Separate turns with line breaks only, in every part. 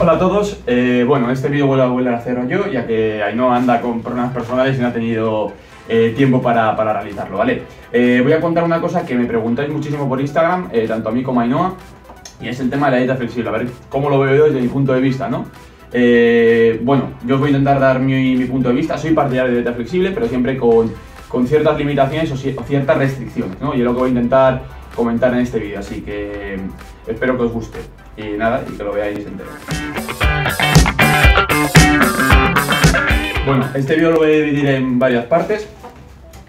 Hola a todos, bueno, este vídeo vuelvo a volver a hacerlo yo, ya que Ainhoa anda con problemas personales y no ha tenido tiempo para realizarlo, ¿vale? Voy a contar una cosa que me preguntáis muchísimo por Instagram, tanto a mí como a Ainhoa, y es el tema de la dieta flexible, a ver cómo lo veo yo desde mi punto de vista, ¿no? Bueno, yo os voy a intentar dar mi punto de vista, soy partidario de dieta flexible, pero siempre con ciertas limitaciones o ciertas restricciones, ¿no? Y es lo que voy a intentar comentar en este vídeo, así que espero que os guste. Y nada, y que lo veáis entero. Bueno, este vídeo lo voy a dividir en varias partes.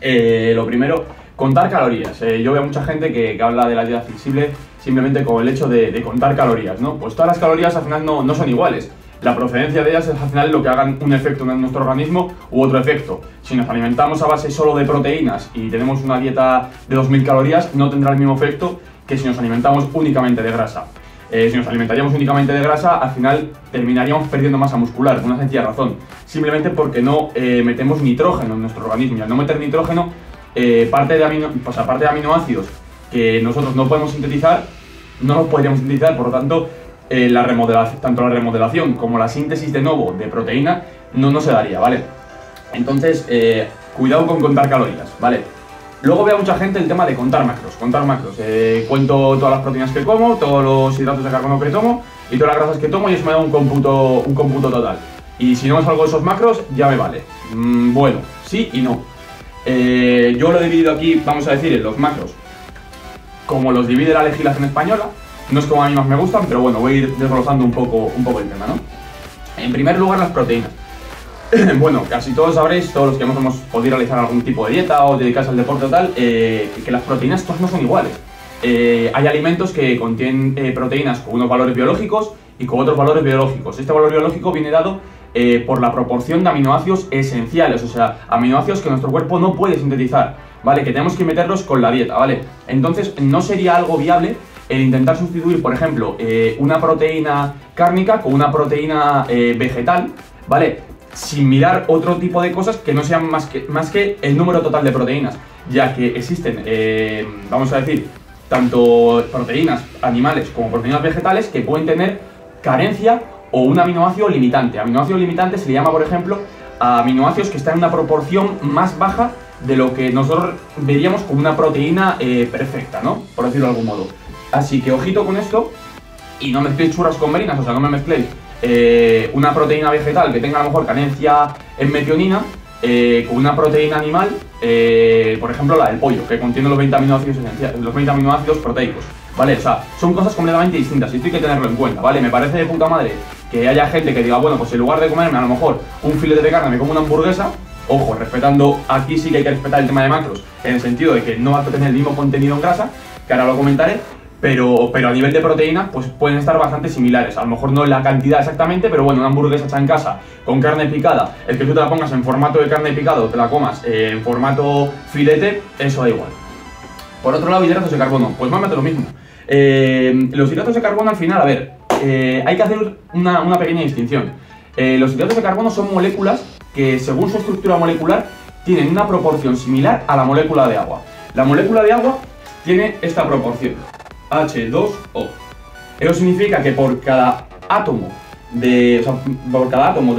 Lo primero, contar calorías. Yo veo mucha gente que habla de la dieta flexible simplemente con el hecho de contar calorías, ¿no? Pues todas las calorías al final no son iguales. La procedencia de ellas es al final lo que hagan un efecto en nuestro organismo u otro efecto. Si nos alimentamos a base solo de proteínas y tenemos una dieta de 2000 calorías, no tendrá el mismo efecto que si nos alimentamos únicamente de grasa. Si nos alimentaríamos únicamente de grasa, al final terminaríamos perdiendo masa muscular, por una sencilla razón. Simplemente porque no metemos nitrógeno en nuestro organismo. Y al no meter nitrógeno, aparte de aminoácidos que nosotros no podemos sintetizar, no los podríamos sintetizar, por lo tanto, tanto la remodelación como la síntesis de nuevo de proteína no se daría, ¿vale? Entonces, cuidado con contar calorías, ¿vale? Luego veo a mucha gente el tema de contar macros. Cuento todas las proteínas que como, todos los hidratos de carbono que tomo y todas las grasas que tomo y eso me da un cómputo total. Y si no me salgo de esos macros, ya me vale. Bueno, sí y no. Yo lo he dividido aquí, vamos a decir, en los macros, como los divide la legislación española. No es como a mí más me gustan, pero bueno, voy a ir desglosando un poco el tema, ¿no? En primer lugar, las proteínas. Bueno, casi todos sabréis, todos los que hemos podido realizar algún tipo de dieta o dedicarse al deporte o tal, que las proteínas todas no son iguales. Hay alimentos que contienen proteínas con unos valores biológicos y con otros valores biológicos. Este valor biológico viene dado por la proporción de aminoácidos esenciales, o sea, aminoácidos que nuestro cuerpo no puede sintetizar, ¿vale? Que tenemos que meterlos con la dieta, ¿vale? Entonces, no sería algo viable el intentar sustituir, por ejemplo, una proteína cárnica con una proteína vegetal, ¿vale? Sin mirar otro tipo de cosas que no sean más que el número total de proteínas, ya que existen, vamos a decir, tanto proteínas animales como proteínas vegetales que pueden tener carencia o un aminoácido limitante. Aminoácido limitante se le llama, por ejemplo, a aminoácidos que están en una proporción más baja de lo que nosotros veríamos como una proteína perfecta, ¿no? Por decirlo de algún modo. Así que ojito con esto y no mezcléis churras con merinas, o sea, no me mezcléis una proteína vegetal que tenga a lo mejor carencia en metionina con una proteína animal, por ejemplo la del pollo, que contiene los 20 aminoácidos esenciales, los 20 aminoácidos proteicos, ¿vale? O sea, son cosas completamente distintas y esto hay que tenerlo en cuenta, ¿vale? Me parece de puta madre que haya gente que diga, bueno, pues en lugar de comerme a lo mejor un filete de carne me como una hamburguesa. Ojo, respetando, aquí sí que hay que respetar el tema de macros, en el sentido de que no va a tener el mismo contenido en grasa, que ahora lo comentaré. Pero a nivel de proteína, pues pueden estar bastante similares. A lo mejor no la cantidad exactamente, pero bueno, una hamburguesa hecha en casa con carne picada, el que tú te la pongas en formato de carne picada o te la comas en formato filete, eso da igual. Por otro lado, hidratos de carbono, pues más o menos lo mismo. Los hidratos de carbono al final, a ver, hay que hacer una pequeña distinción. Los hidratos de carbono son moléculas que según su estructura molecular tienen una proporción similar a la molécula de agua. La molécula de agua tiene esta proporción. H2O. Eso significa que por cada átomo de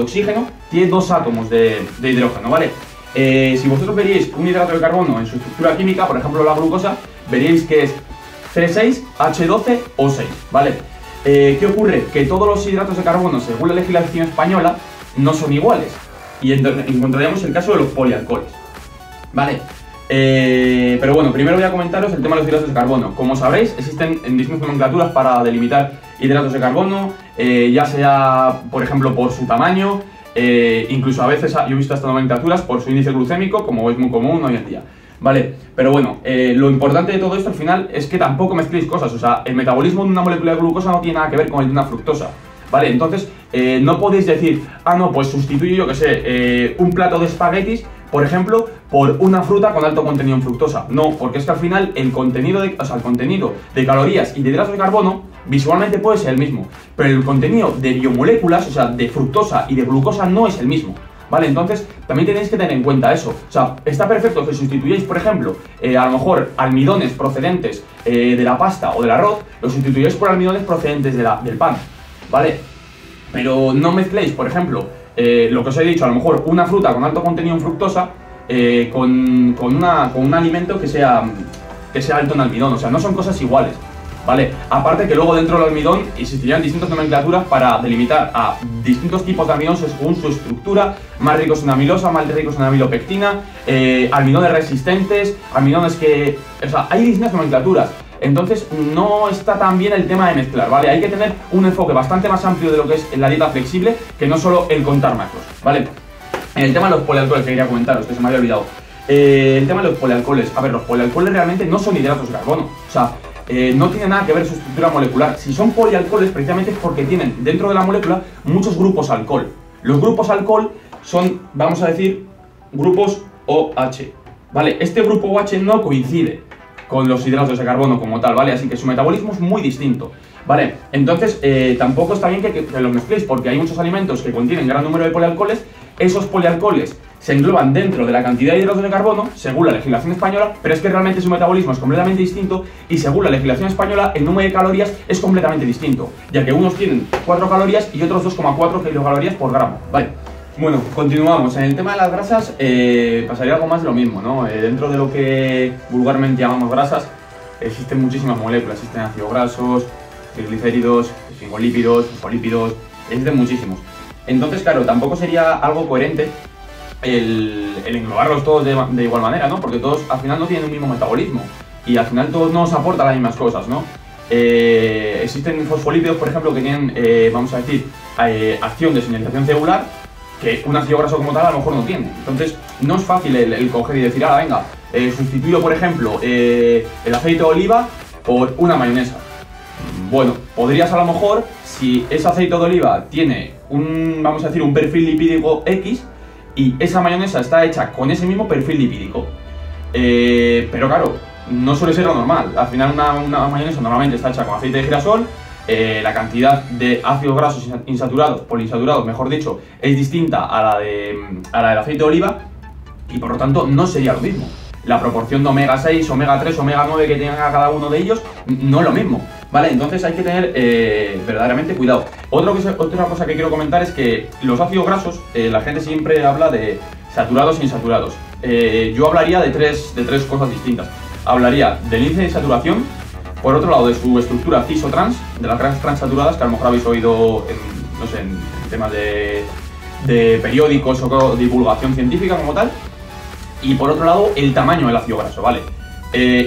oxígeno tiene 2 átomos de hidrógeno, ¿vale? Si vosotros veríais un hidrato de carbono en su estructura química, por ejemplo la glucosa, veríais que es C6H12O6, ¿vale? ¿Qué ocurre? Que todos los hidratos de carbono, según la legislación española, no son iguales. Y encontraríamos el caso de los polialcoholes, ¿vale? Pero bueno, primero voy a comentaros el tema de los hidratos de carbono. Como sabréis, existen en distintas nomenclaturas para delimitar hidratos de carbono, ya sea, por ejemplo, por su tamaño, incluso a veces yo he visto hasta nomenclaturas por su índice glucémico, como es muy común hoy en día, ¿vale? Pero bueno, lo importante de todo esto al final es que tampoco mezcléis cosas, o sea, el metabolismo de una molécula de glucosa no tiene nada que ver con el de una fructosa, ¿vale? Entonces, no podéis decir, ah, no, pues sustituyo, yo que sé, un plato de espaguetis, por ejemplo, por una fruta con alto contenido en fructosa. No, porque es que al final el contenido de calorías y de hidratos de carbono visualmente puede ser el mismo, pero el contenido de biomoléculas, o sea, de fructosa y de glucosa no es el mismo, ¿vale? Entonces, también tenéis que tener en cuenta eso. O sea, está perfecto que sustituyáis, por ejemplo, a lo mejor almidones procedentes de la pasta o del arroz, los sustituyáis por almidones procedentes del pan, ¿vale? Pero no mezcléis, por ejemplo, lo que os he dicho, a lo mejor una fruta con alto contenido en fructosa con un alimento que sea alto en almidón. O sea, no son cosas iguales, ¿vale? Aparte que luego dentro del almidón existirían distintas nomenclaturas para delimitar a distintos tipos de almidón según su estructura, más ricos en amilosa, más ricos en amilopectina, almidones resistentes, almidones que... O sea, hay distintas nomenclaturas. Entonces no está tan bien el tema de mezclar, ¿vale? Hay que tener un enfoque bastante más amplio de lo que es la dieta flexible, que no solo el contar macros, ¿vale? En el tema de los polialcoholes que quería comentaros, que se me había olvidado. El tema de los polialcoholes. A ver, los polialcoholes realmente no son hidratos de carbono. O sea, no tiene nada que ver su estructura molecular. Si son polialcoholes, precisamente es porque tienen dentro de la molécula muchos grupos alcohol. Los grupos alcohol son, vamos a decir, grupos OH, ¿vale? Este grupo OH no coincide con los hidratos de carbono como tal, ¿vale? Así que su metabolismo es muy distinto, ¿vale? Entonces, tampoco está bien que los mezcléis, porque hay muchos alimentos que contienen gran número de polialcoholes. Esos polialcoholes se engloban dentro de la cantidad de hidratos de carbono, según la legislación española, pero es que realmente su metabolismo es completamente distinto y según la legislación española, el número de calorías es completamente distinto, ya que unos tienen 4 calorías y otros 2,4 kilocalorías por gramo, ¿vale? Bueno, continuamos. En el tema de las grasas pasaría algo más de lo mismo, ¿no? Dentro de lo que vulgarmente llamamos grasas, existen muchísimas moléculas. Existen ácidos grasos, triglicéridos, fosfolípidos, fosfolípidos, existen muchísimos. Entonces, claro, tampoco sería algo coherente el englobarlos todos de igual manera, ¿no? Porque todos al final no tienen el mismo metabolismo y al final todos nos aportan las mismas cosas, ¿no? Existen fosfolípidos, por ejemplo, que tienen, vamos a decir, acción de señalización celular, que un ácido graso como tal a lo mejor no tiene. Entonces no es fácil el coger y decir, venga, sustituyo por ejemplo el aceite de oliva por una mayonesa. Bueno, podrías a lo mejor, si ese aceite de oliva tiene vamos a decir, un perfil lipídico X y esa mayonesa está hecha con ese mismo perfil lipídico, pero claro, no suele ser lo normal. Al final una mayonesa normalmente está hecha con aceite de girasol. La cantidad de ácidos grasos insaturados, poliinsaturados, mejor dicho, es distinta a la del aceite de oliva y por lo tanto no sería lo mismo. La proporción de omega 6, omega 3, omega 9 que tenga cada uno de ellos no es lo mismo, ¿vale? Entonces hay que tener verdaderamente cuidado. Otra cosa que quiero comentar es que los ácidos grasos, la gente siempre habla de saturados e insaturados. Yo hablaría de tres cosas distintas. Hablaría del índice de saturación. Por otro lado, de su estructura cis o trans, de las grasas transaturadas, que a lo mejor habéis oído en temas de periódicos o divulgación científica como tal. Y por otro lado, el tamaño del ácido graso, ¿vale?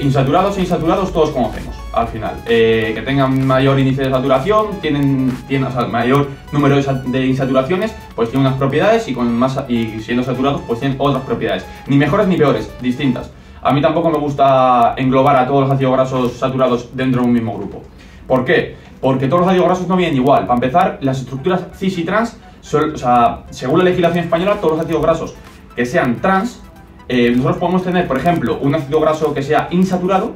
Insaturados e insaturados todos conocemos, al final. Que tengan mayor índice de saturación, tienen o sea, mayor número de insaturaciones, pues tienen unas propiedades y siendo saturados, pues tienen otras propiedades. Ni mejores ni peores, distintas. A mí tampoco me gusta englobar a todos los ácidos grasos saturados dentro de un mismo grupo. ¿Por qué? Porque todos los ácidos grasos no vienen igual. Para empezar, las estructuras cis y trans, o sea, según la legislación española, todos los ácidos grasos que sean trans, nosotros podemos tener, por ejemplo, un ácido graso que sea insaturado,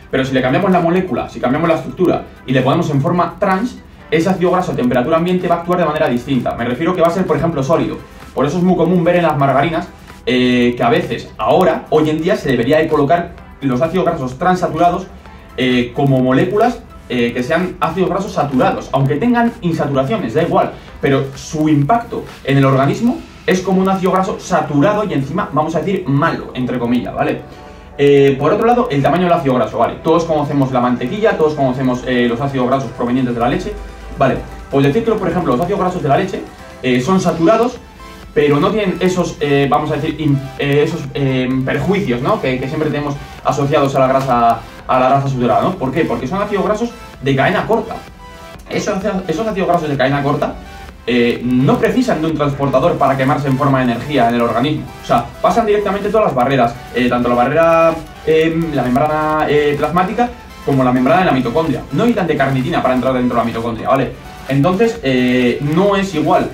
pero si le cambiamos la molécula, si cambiamos la estructura y le ponemos en forma trans, ese ácido graso a temperatura ambiente va a actuar de manera distinta. Me refiero que va a ser, por ejemplo, sólido. Por eso es muy común ver en las margarinas que a veces, hoy en día, se debería de colocar los ácidos grasos transaturados como moléculas que sean ácidos grasos saturados, aunque tengan insaturaciones, da igual, pero su impacto en el organismo es como un ácido graso saturado y encima, vamos a decir, malo, entre comillas, ¿vale? Por otro lado, el tamaño del ácido graso, ¿vale? Todos conocemos la mantequilla, todos conocemos los ácidos grasos provenientes de la leche, ¿vale? Pues decir que, por ejemplo, los ácidos grasos de la leche son saturados, pero no tienen esos, vamos a decir, perjuicios, ¿no? Que siempre tenemos asociados a la grasa saturada, ¿no? ¿Por qué? Porque son ácidos grasos de cadena corta. Esos ácidos grasos de cadena corta no precisan de un transportador para quemarse en forma de energía en el organismo. O sea, pasan directamente todas las barreras, tanto la barrera, la membrana plasmática, como la membrana de la mitocondria. No necesitan de carnitina para entrar dentro de la mitocondria, ¿vale? Entonces, no es igual,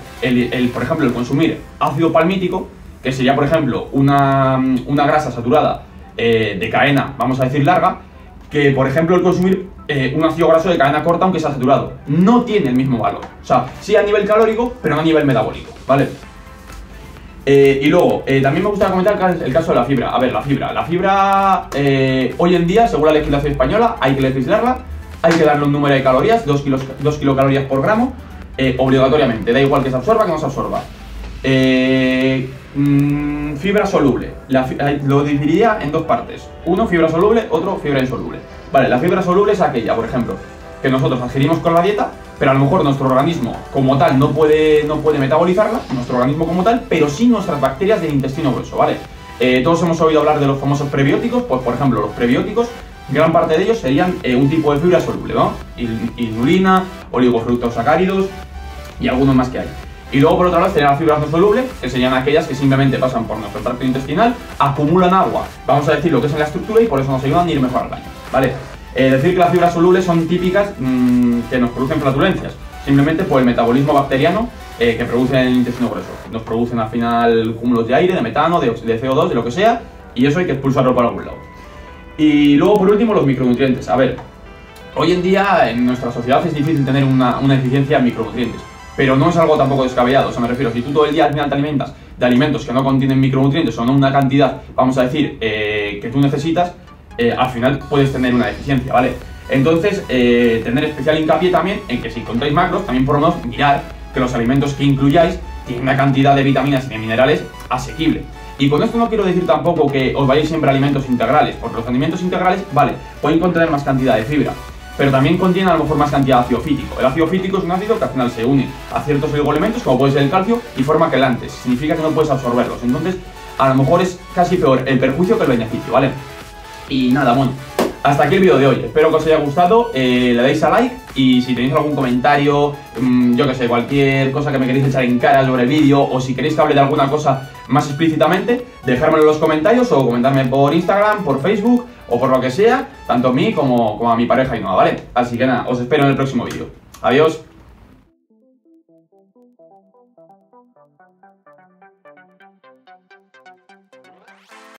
por ejemplo, el consumir ácido palmítico, que sería, por ejemplo, una grasa saturada de cadena, vamos a decir, larga, que, por ejemplo, el consumir un ácido graso de cadena corta, aunque sea saturado. No tiene el mismo valor. O sea, sí a nivel calórico, pero no a nivel metabólico, ¿vale? Y luego, también me gustaría comentar el caso de la fibra. A ver, la fibra hoy en día, según la legislación española, hay que legislarla, hay que darle un número de calorías, 2 kilocalorías por gramo. obligatoriamente, da igual que se absorba que no se absorba. Fibra soluble. Lo dividiría en dos partes. Uno, fibra soluble, otro, fibra insoluble. Vale, la fibra soluble es aquella, por ejemplo, que nosotros adquirimos con la dieta, pero a lo mejor nuestro organismo como tal no puede metabolizarla, nuestro organismo como tal, pero sí nuestras bacterias del intestino grueso, ¿vale? Todos hemos oído hablar de los famosos prebióticos. Pues por ejemplo, los prebióticos, gran parte de ellos serían un tipo de fibra soluble, ¿no? Inulina, oligofructosacáridos y algunos más que hay. Y luego por otro lado tenemos las fibras no solubles, que serían aquellas que simplemente pasan por nuestro tracto intestinal, acumulan agua, vamos a decir lo que es en la estructura, y por eso nos ayudan a ir mejor al baño, ¿vale? Decir que las fibras solubles son típicas que nos producen flatulencias, simplemente por el metabolismo bacteriano que producen en el intestino grueso. Nos producen al final cúmulos de aire, de metano, de CO2, de lo que sea, y eso hay que expulsarlo por algún lado. Y luego por último los micronutrientes. A ver, hoy en día en nuestra sociedad es difícil tener una deficiencia en micronutrientes, pero no es algo tampoco descabellado. O sea, me refiero, si tú todo el día al final te alimentas de alimentos que no contienen micronutrientes o no una cantidad, vamos a decir, que tú necesitas, al final puedes tener una deficiencia, ¿vale? Entonces, tener especial hincapié también en que si encontráis macros, también por lo menos mirar que los alimentos que incluyáis tienen una cantidad de vitaminas y de minerales asequible. Y con esto no quiero decir tampoco que os vayáis siempre a alimentos integrales, porque los alimentos integrales, vale, pueden contener más cantidad de fibra, pero también contienen a lo mejor más cantidad de ácido fítico. El ácido fítico es un ácido que al final se une a ciertos oligoelementos, como puede ser el calcio, y forma quelantes. Significa que no puedes absorberlos. Entonces, a lo mejor es casi peor el perjuicio que el beneficio, ¿vale? Y nada, bueno, hasta aquí el vídeo de hoy. Espero que os haya gustado, le dais a like, y si tenéis algún comentario, yo que sé, cualquier cosa que me queréis echar en cara sobre el vídeo, o si queréis que hable de alguna cosa más explícitamente, dejármelo en los comentarios o comentarme por Instagram, por Facebook o por lo que sea, tanto a mí como a mi pareja Ainhoa, ¿vale? Así que nada, os espero en el próximo vídeo. Adiós.